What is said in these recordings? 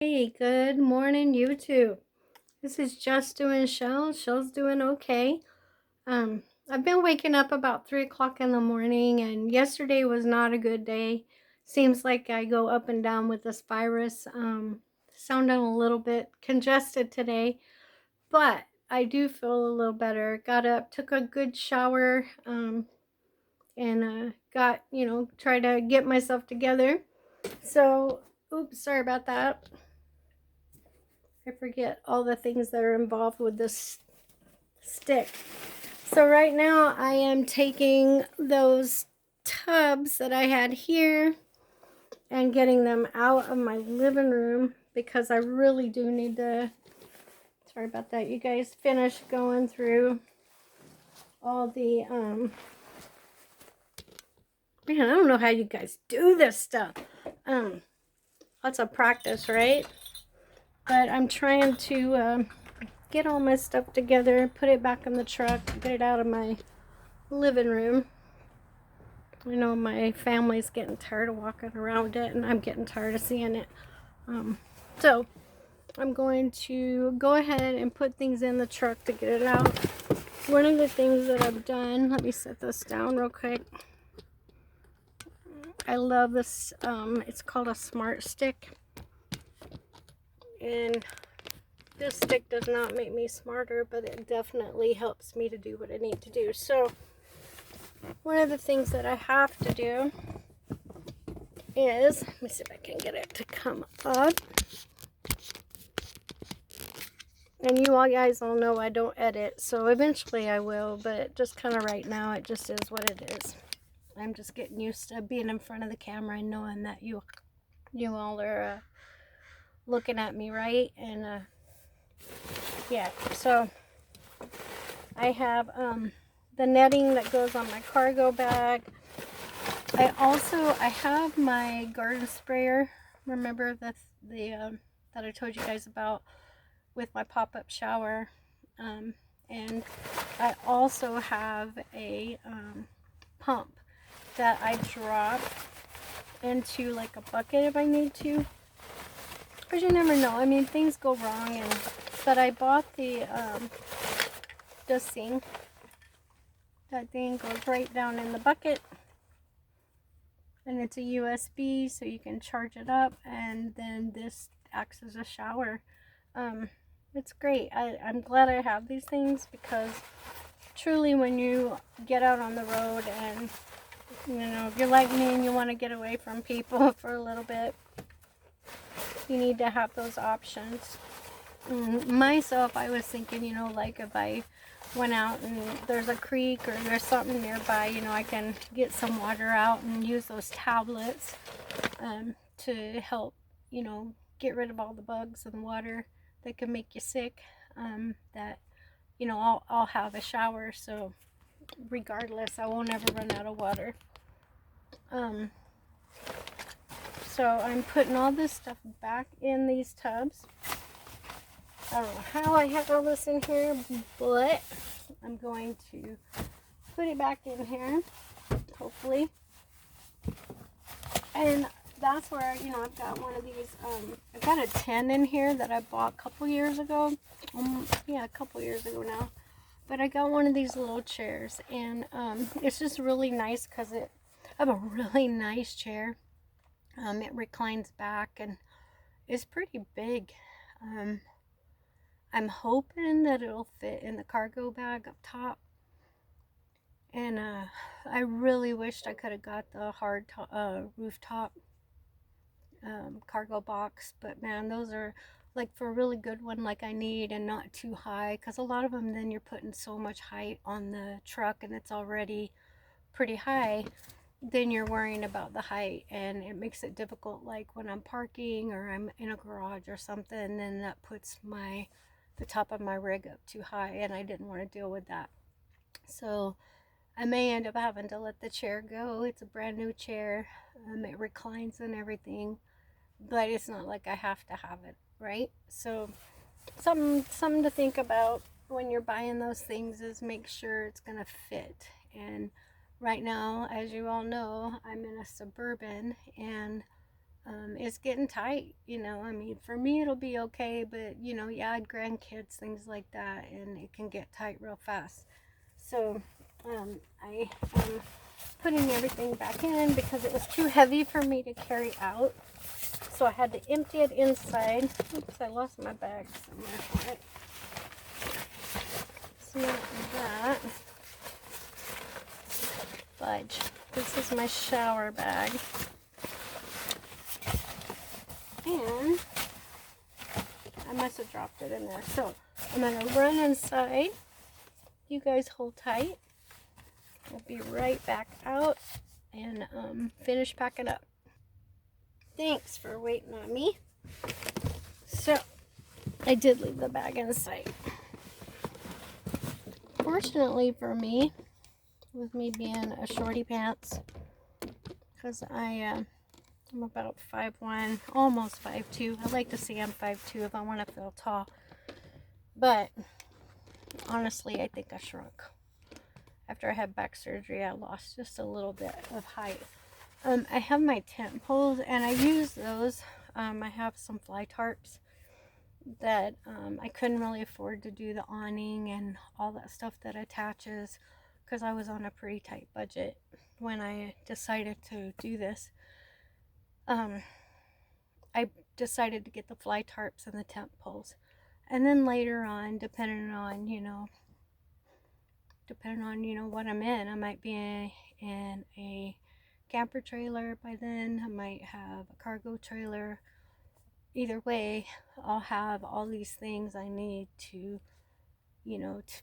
Hey, good morning, YouTube. This is Just Doing Shell. Shell's doing okay. I've been waking up about 3 o'clock in the morning, and yesterday was not a good day. Seems like I go up and down with this virus. Sounding a little bit congested today, but I do feel a little better. Got up, took a good shower, and tried to get myself together. So, oops, sorry about that. I forget all the things that are involved with this stick. So right now I am taking those tubs that I had here and getting them out of my living room because I really do need to, sorry about that, you guys, finish going through all the, man, I don't know how you guys do this stuff. Lots of practice, right? But I'm trying to get all my stuff together, put it back in the truck, get it out of my living room. I know my family's getting tired of walking around it, and I'm getting tired of seeing it. So I'm going to go ahead and put things in the truck to get it out. One of the things that I've done, let me set this down real quick. I love this, it's called a Smart Stick. And this stick does not make me smarter, but it definitely helps me to do what I need to do. So one of the things that I have to do is, let me see if I can get it to come up. And you all guys all know I don't edit, so eventually I will, but just kind of right now it just is what it is. I'm just getting used to being in front of the camera and knowing that you all are looking at me, right? And yeah, so I have the netting that goes on my cargo bag. I have my garden sprayer. Remember that I told you guys about with my pop-up shower, and I also have a pump that I drop into like a bucket if I need to, because you never know. I mean, things go wrong, but I bought the sink. That thing goes right down in the bucket, and it's a USB, so you can charge it up, and then this acts as a shower. It's great. I'm glad I have these things, because truly when you get out on the road and, you know, if you're like me and you want to get away from people for a little bit, you need to have those options. Myself, I was thinking, you know, like if I went out and there's a creek or there's something nearby, you know, I can get some water out and use those tablets to help, you know, get rid of all the bugs and water that can make you sick. That, you know, I'll have a shower, so regardless, I won't ever run out of water. So I'm putting all this stuff back in these tubs. I don't know how I have all this in here, but I'm going to put it back in here, hopefully. And that's where, you know, I've got one of these, I've got a tin in here that I bought a couple years ago. Yeah, a couple years ago now. But I got one of these little chairs, and it's just really nice because I have a really nice chair. It reclines back, and it's pretty big. I'm hoping that it'll fit in the cargo bag up top. And I really wished I could have got the hard rooftop cargo box, but man, those are like for a really good one like I need, and not too high, because a lot of them then you're putting so much height on the truck and it's already pretty high, then you're worrying about the height, and it makes it difficult, like when I'm parking or I'm in a garage or something, then that puts the top of my rig up too high, and I didn't want to deal with that. So I may end up having to let the chair go. It's a brand new chair. It reclines and everything, but it's not like I have to have it, right? So something to think about when you're buying those things is make sure it's gonna fit. And right now, as you all know, I'm in a Suburban, and it's getting tight, you know. I mean, for me it'll be okay, but you know, you add grandkids, things like that, and it can get tight real fast. So I am putting everything back in because it was too heavy for me to carry out. So I had to empty it inside. Oops, I lost my bag somewhere for it. So that. Fudge. This is my shower bag. And I must have dropped it in there. So I'm going to run inside. You guys hold tight. I'll be right back out and finish packing up. Thanks for waiting on me. So I did leave the bag inside. Fortunately for me, with me being a shorty pants, because I'm about 5'1", almost 5'2". I like to say I'm 5'2" if I want to feel tall. But honestly, I think I shrunk. After I had back surgery, I lost just a little bit of height. I have my tent poles, and I use those. I have some fly tarps that I couldn't really afford to do the awning and all that stuff that attaches, because I was on a pretty tight budget when I decided to do this. I decided to get the fly tarps and the tent poles, and then later on, depending on what I'm in, I might be in a camper trailer by then. I might have a cargo trailer. Either way, I'll have all these things I need to,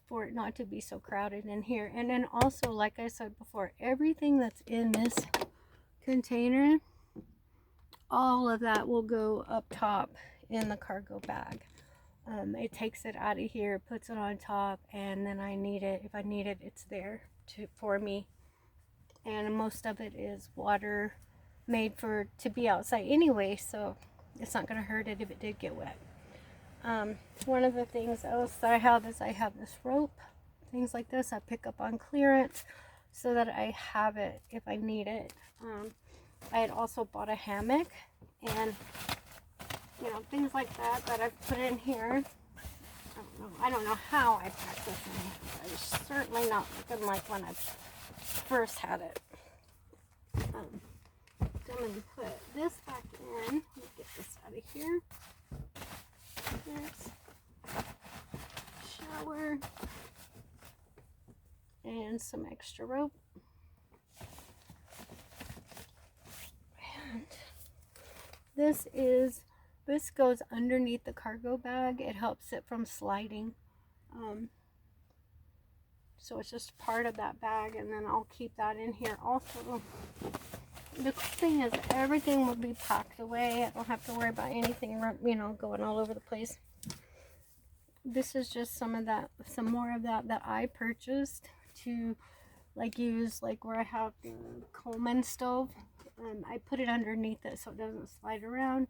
for it not to be so crowded in here. And then also, like I said before, everything that's in this container, all of that will go up top in the cargo bag. It takes it out of here, puts it on top, and then if I need it, it's there for me. And most of it is water made to be outside anyway, so it's not going to hurt it if it did get wet. One of the things else that I have is I have this rope, things like this I pick up on clearance so that I have it if I need it. I had also bought a hammock and things like that I've put in here. I don't know how I packed this in here, but it's certainly not looking like when I first had it. So I'm going to put this back in. Let me get this out of here. This shower and some extra rope. And this goes underneath the cargo bag. It helps it from sliding. So it's just part of that bag, and then I'll keep that in here also. The cool thing is everything will be packed away. I don't have to worry about anything, going all over the place. This is just some more of that I purchased to use where I have the Coleman stove. I put it underneath it so it doesn't slide around.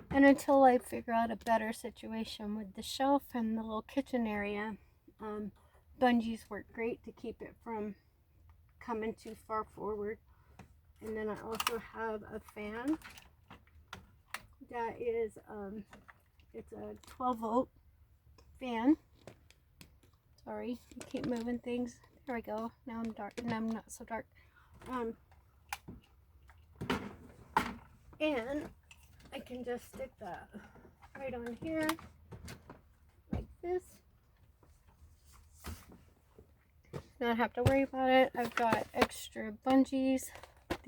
And until I figure out a better situation with the shelf and the little kitchen area, bungees work great to keep it from coming too far forward. And then I also have a fan that is it's a 12-volt fan. Sorry, I keep moving things. There we go. Now I'm dark, and I'm not so dark. And I can just stick that right on here like this. Not have to worry about it. I've got extra bungees.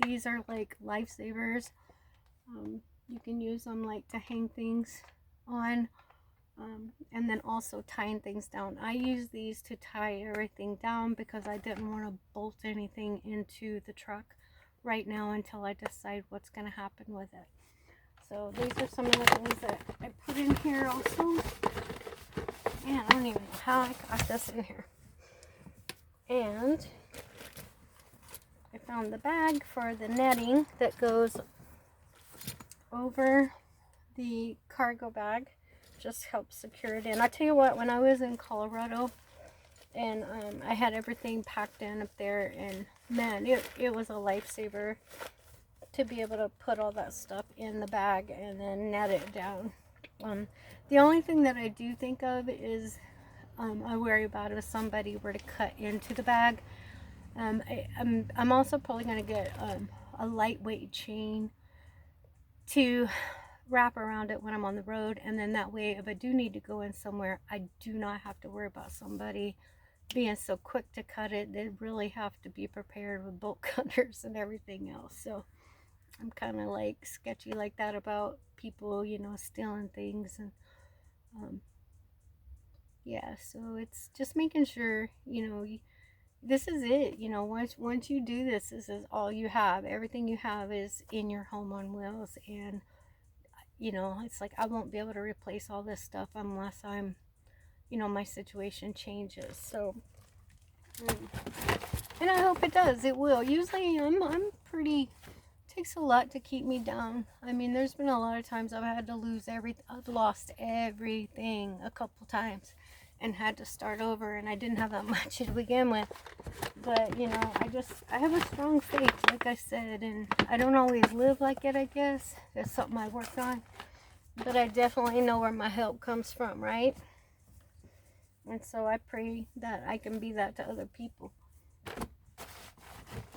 These are like lifesavers. You can use them to hang things on, and then also tying things down. I use these to tie everything down because I didn't want to bolt anything into the truck right now until I decide what's going to happen with it. So these are some of the things that I put in here also. Man, I don't even know how I got this in here. And I found the bag for the netting that goes over the cargo bag. Just helps secure it in. I tell you what, when I was in Colorado and I had everything packed in up there, and man, it was a lifesaver. to be able to put all that stuff in the bag and then net it down. The only thing that I do think of is I worry about if somebody were to cut into the bag. I'm also probably going to get a lightweight chain to wrap around it when I'm on the road, and then that way if I do need to go in somewhere, I do not have to worry about somebody being so quick to cut it. They really have to be prepared with bolt cutters and everything else. So I'm kind of like sketchy like that about people, you know, stealing things. And yeah, so it's just making sure, you know, this is it. You know, once you do this, this is all you have. Everything you have is in your home on wheels. And you know, it's like I won't be able to replace all this stuff unless I'm, you know, my situation changes. So and I hope it does. It will. Usually I'm pretty, takes a lot to keep me down. I mean, there's been a lot of times I've had to lose everything. I've lost everything a couple times and had to start over, and I didn't have that much to begin with. But you know, I have a strong faith, like I said, and I don't always live like it, I guess. That's something I work on. But I definitely know where my help comes from, right? And so I pray that I can be that to other people.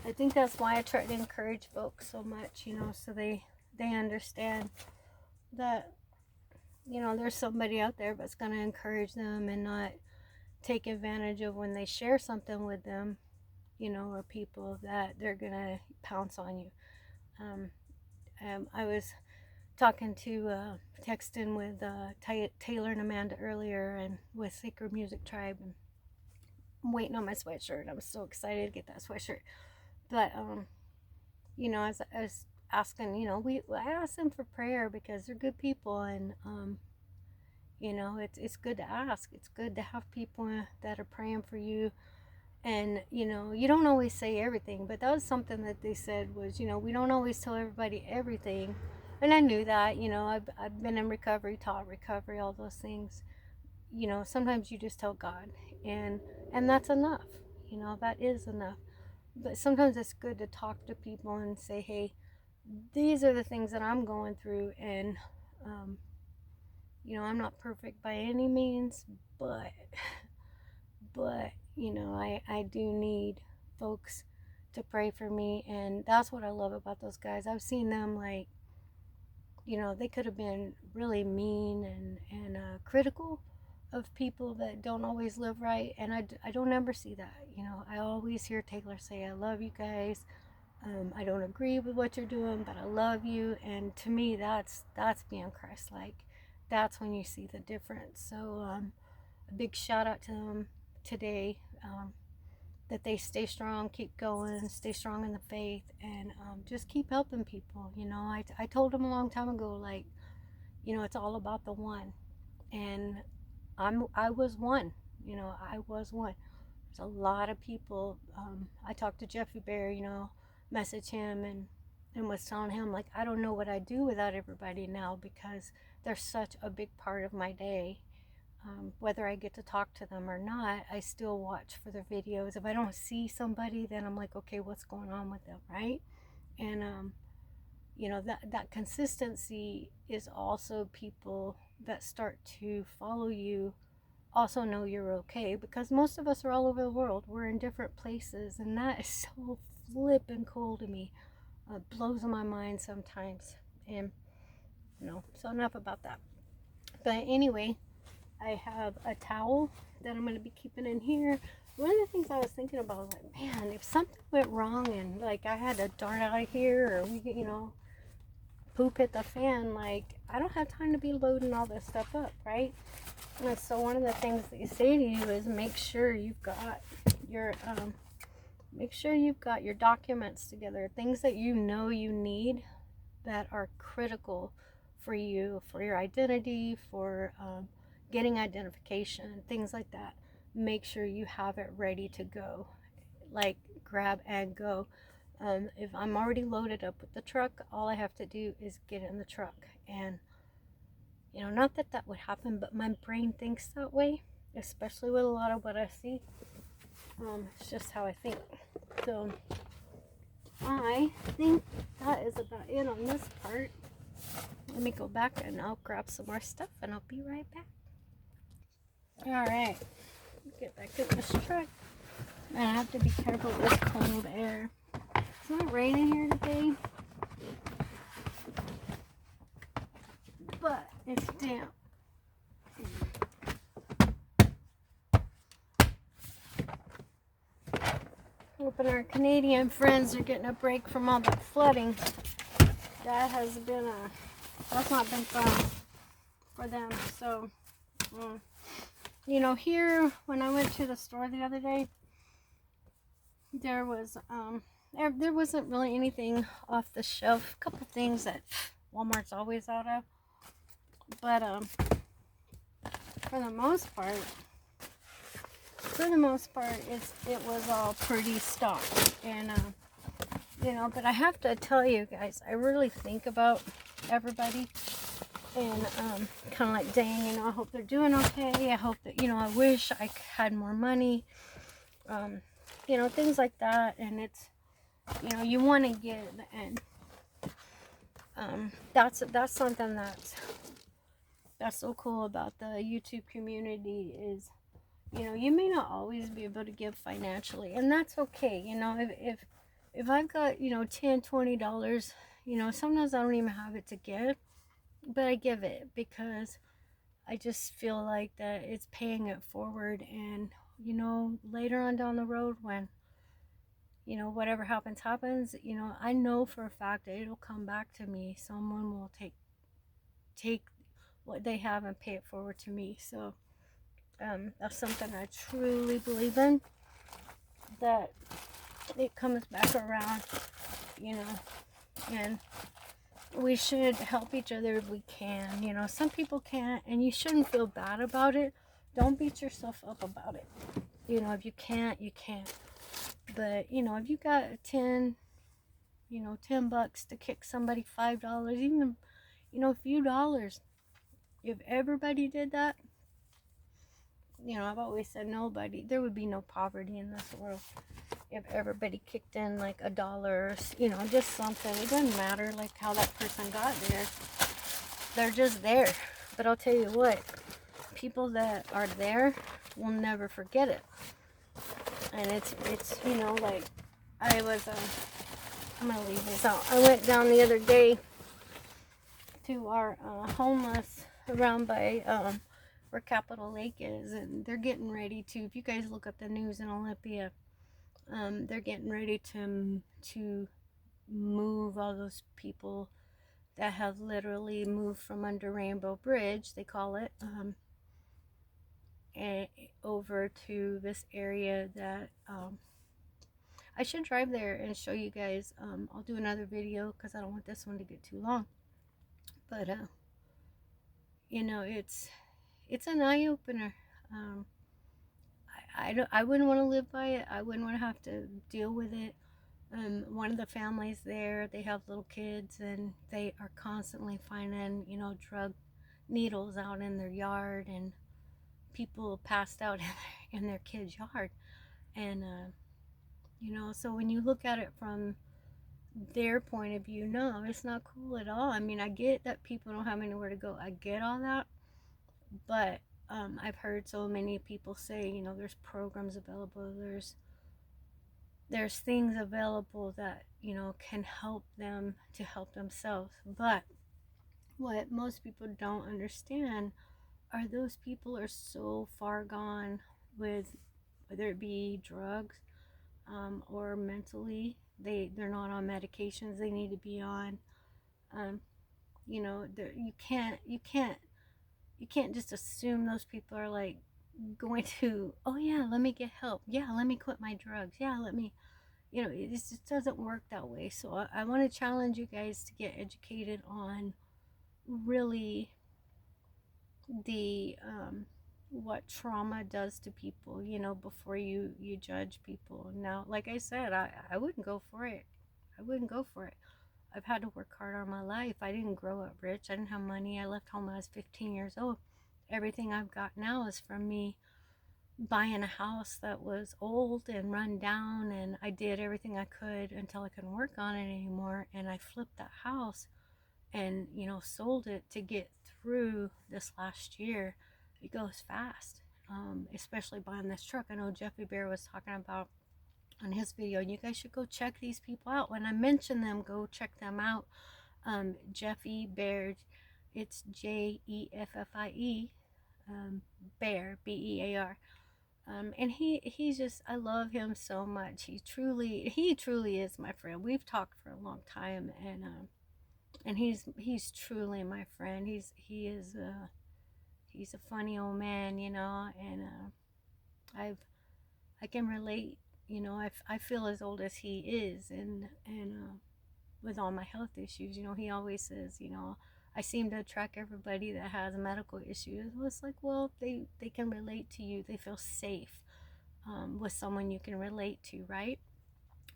I think that's why I try to encourage folks so much, you know, so they understand that, you know, there's somebody out there that's going to encourage them and not take advantage of when they share something with them, you know, or people that they're going to pounce on you. I was talking to, texting with Taylor and Amanda earlier and with Sacred Music Tribe, and I'm waiting on my sweatshirt. I'm so excited to get that sweatshirt. But, you know, as I was asking, you know, I asked them for prayer because they're good people, and, you know, it's good to ask. It's good to have people that are praying for you. And, you know, you don't always say everything, but that was something that they said was, you know, we don't always tell everybody everything. And I knew that, you know, I've been in recovery, taught recovery, all those things. You know, sometimes you just tell God, and that's enough. You know, that is enough. But sometimes it's good to talk to people and say, hey, these are the things that I'm going through, and you know, I'm not perfect by any means, but you know, I do need folks to pray for me. And that's what I love about those guys. I've seen them, like, you know, they could have been really mean and critical of people that don't always live right, and I don't ever see that. You know, I always hear Taylor say, I love you guys. I don't agree with what you're doing, but I love you. And to me, that's being Christ-like. That's when you see the difference. So a big shout out to them today, that they stay strong, keep going, stay strong in the faith, and just keep helping people. You know, I told them a long time ago, like, you know, it's all about the one. And I was one. You know, I was one. There's a lot of people. I talked to Jeffy Bear, you know, messaged him and was telling him, like, I don't know what I'd do without everybody now, because they're such a big part of my day. Whether I get to talk to them or not, I still watch for their videos. If I don't see somebody, then I'm like, okay, what's going on with them, right? And you know, that consistency is also people that start to follow you also know you're okay, because most of us are all over the world. We're in different places, and that is so flippin' cool to me. Blows my mind sometimes. And you know, so enough about that. But anyway, I have a towel that I'm going to be keeping in here. One of the things I was thinking about was like, man, if something went wrong and like I had to dart out of here, or we get, you know, poop hit the fan, like I don't have time to be loading all this stuff up, right? And so one of the things they say to you is make sure you've got your documents together, things that you know you need that are critical for you, for your identity, for getting identification, things like that. Make sure you have it ready to go, like grab and go. If I'm already loaded up with the truck, all I have to do is get in the truck. And you know, not that that would happen, but my brain thinks that way, especially with a lot of what I see. It's just how I think. So I think that is about it on this part. Let me go back and I'll grab some more stuff and I'll be right back. Alright, get back in this truck. And I have to be careful with this cold air. It's not raining here today, but it's damp. Hoping our Canadian friends are getting a break from all the flooding. That's not been fun for them. So, you know, here, when I went to the store the other day, there wasn't really anything off the shelf. A couple things that Walmart's always out of. But, for the most part, it was all pretty stocked. And, you know, but I have to tell you guys, I really think about everybody. And kind of like, dang, you know, I hope they're doing okay. I hope that, you know, I wish I had more money. You know, things like that. And it's, you know, you want to give. And that's something that's so cool about the YouTube community is, you know, you may not always be able to give financially, and that's okay. You know, if I've got, you know, $10-$20, you know, sometimes I don't even have it to give, but I give it because I just feel like that it's paying it forward. And, you know, later on down the road when, you know, whatever happens, you know, I know for a fact that it'll come back to me. Someone will take what they have and pay it forward to me. So that's something I truly believe in, that it comes back around, you know, and we should help each other if we can. You know, some people can't, and you shouldn't feel bad about it. Don't beat yourself up about it. You know, if you can't, you can't. But, you know, if you got $10 to kick somebody $5, even, you know, a few dollars, if everybody did that, you know, I've always said there would be no poverty in this world if everybody kicked in like $1, you know, just something. It doesn't matter like how that person got there. They're just there. But I'll tell you what, people that are there will never forget it. And it's you know, like I'm gonna leave this out. I went down the other day to our homeless around by where Capitol Lake is, and they're getting ready to, if you guys look up the news in Olympia, they're getting ready to move all those people that have literally moved from under Rainbow Bridge, they call it, over to this area that I should drive there and show you guys. I'll do another video because I don't want this one to get too long. But you know, it's an eye-opener. I wouldn't want to live by it. I wouldn't want to have to deal with it. One of the families there, they have little kids, and they are constantly finding, you know, drug needles out in their yard, and people passed out in their kid's yard. And you know, so when you look at it from their point of view, no, it's not cool at all. I mean, I get that people don't have anywhere to go. I get all that. But I've heard so many people say, you know, there's programs available, there's things available that, you know, can help them to help themselves. But what most people don't understand are those people are so far gone with, whether it be drugs or mentally, they're not on medications they need to be on. You know, you can't just assume those people are like going to, oh yeah, let me get help, yeah, let me quit my drugs, yeah, let me, you know, it just doesn't work that way. So I want to challenge you guys to get educated on really the what trauma does to people, you know, before you judge people. Now, like I said, I wouldn't go for it. I've had to work hard on my life. I didn't grow up rich. I didn't have money. I left home when I was 15 years old. Everything I've got now is from me buying a house that was old and run down, and I did everything I could until I couldn't work on it anymore, and I flipped that house and sold it to get through this last year. It goes fast, especially buying this truck. I know Jeffy Bear was talking about on his video. You guys should go check these people out. When I mention them, go check them out. Jeffy Bear, it's Jeffie, Bear, Bear. And he's just, I love him so much. He truly is my friend. We've talked for a long time, and he's truly my friend. He's a funny old man, and I can relate. I feel as old as he is, and with all my health issues, he always says, I seem to attract everybody that has medical issues. Well, it's like, well, they can relate to you. They feel safe with someone you can relate to, right?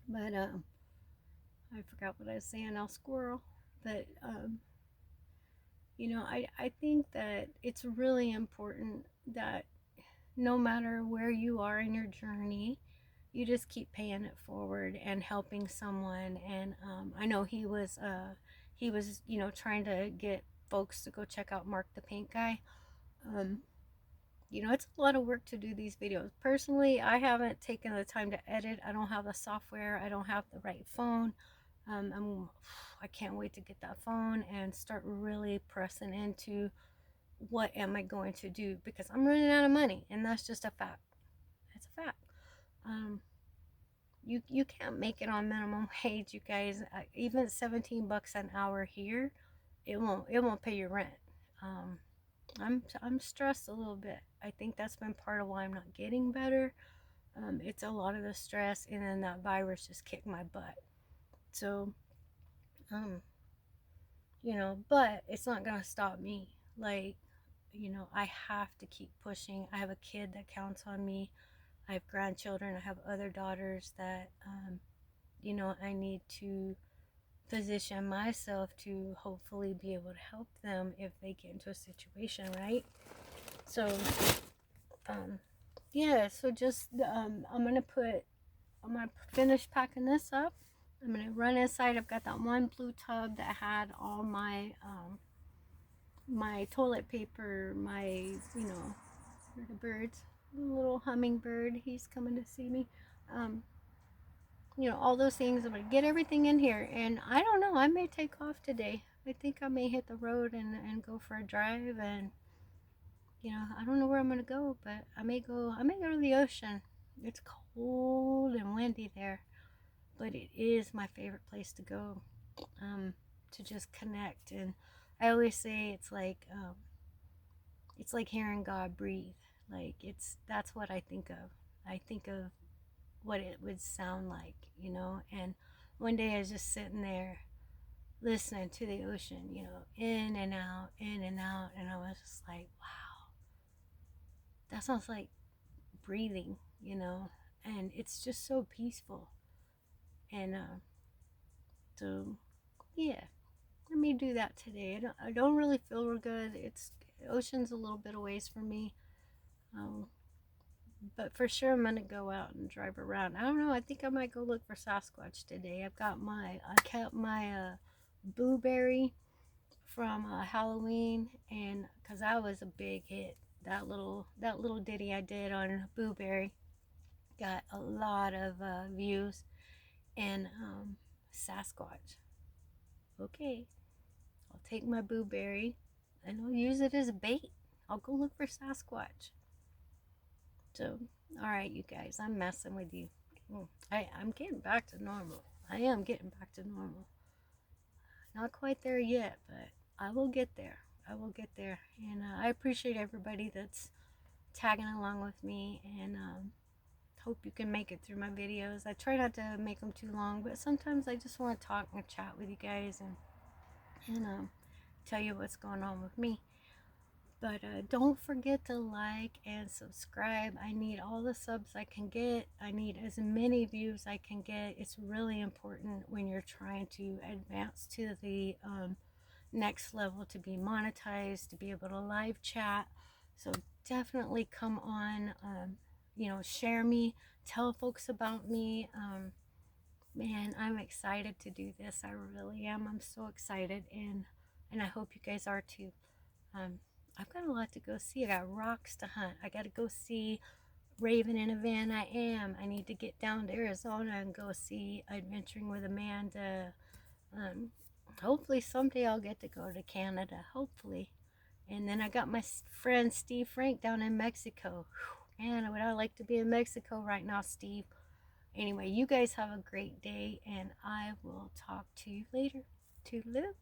But I forgot what I was saying now, squirrel. But I think that it's really important that no matter where you are in your journey, you just keep paying it forward and helping someone. And I know he was trying to get folks to go check out Mark the Paint Guy. um, it's a lot of work to do these videos. Personally, I haven't taken the time to edit. I don't have the software. I don't have the right phone. I can't wait to get that phone and start really pressing into what am I going to do, because I'm running out of money, and that's just a fact. It's a fact. You can't make it on minimum wage, you guys. Even 17 bucks an hour here, it won't pay your rent. I'm stressed a little bit. I think that's been part of why I'm not getting better. It's a lot of the stress, and then that virus just kicked my butt. So, um, but it's not gonna stop me. Like, I have to keep pushing. I have a kid that counts on me. I have grandchildren. I have other daughters that, I need to position myself to hopefully be able to help them if they get into a situation, right? So, yeah, so just, I'm going to finish packing this up. I'm going to run inside. I've got that one blue tub that had all my toilet paper, where the birds, the little hummingbird, he's coming to see me. All those things. I'm gonna get everything in here, and I don't know, I may take off today. I think I may hit the road and go for a drive, and I don't know where I'm gonna go, but I may go to the ocean. It's cold and windy there, but it is my favorite place to go, to just connect. And I always say it's like hearing God breathe. Like, that's what I think of. I think of what it would sound like, and one day I was just sitting there listening to the ocean, in and out, in and out, and I was just like, wow, that sounds like breathing, and it's just so peaceful. And so, yeah, let me do that today. I don't really feel real good. Ocean's a little bit of ways from me. But for sure, I'm gonna go out and drive around. I don't know. I think I might go look for Sasquatch today. I kept my blueberry from Halloween, and because that was a big hit. That little ditty I did on blueberry got a lot of views. And Sasquatch. Okay, I'll take my blueberry and I'll use it as a bait. I'll go look for Sasquatch. So, all right, you guys, I'm messing with you. I'm getting back to normal. I am getting back to normal. Not quite there yet, but I will get there. I will get there. And I appreciate everybody that's tagging along with me, and hope you can make it through my videos. I try not to make them too long, but sometimes I just want to talk and chat with you guys, and tell you what's going on with me. But don't forget to like and subscribe. I need all the subs I can get. I need as many views I can get. It's really important when you're trying to advance to the next level, to be monetized, to be able to live chat. So definitely come on. you know, share me, tell folks about me. Man, I'm excited to do this. I really am. I'm so excited, and I hope you guys are too. Um, I've got a lot to go see. I got rocks to hunt. I got to go see Raven in a Van. I am. I need to get down to Arizona and go see Adventuring with Amanda. Um, Hopefully someday I'll get to go to Canada. Hopefully. And then I got my friend Steve Frank down in Mexico. Whew, man, would I like to be in Mexico right now, Steve? Anyway, you guys have a great day, and I will talk to you later. Toodaloo.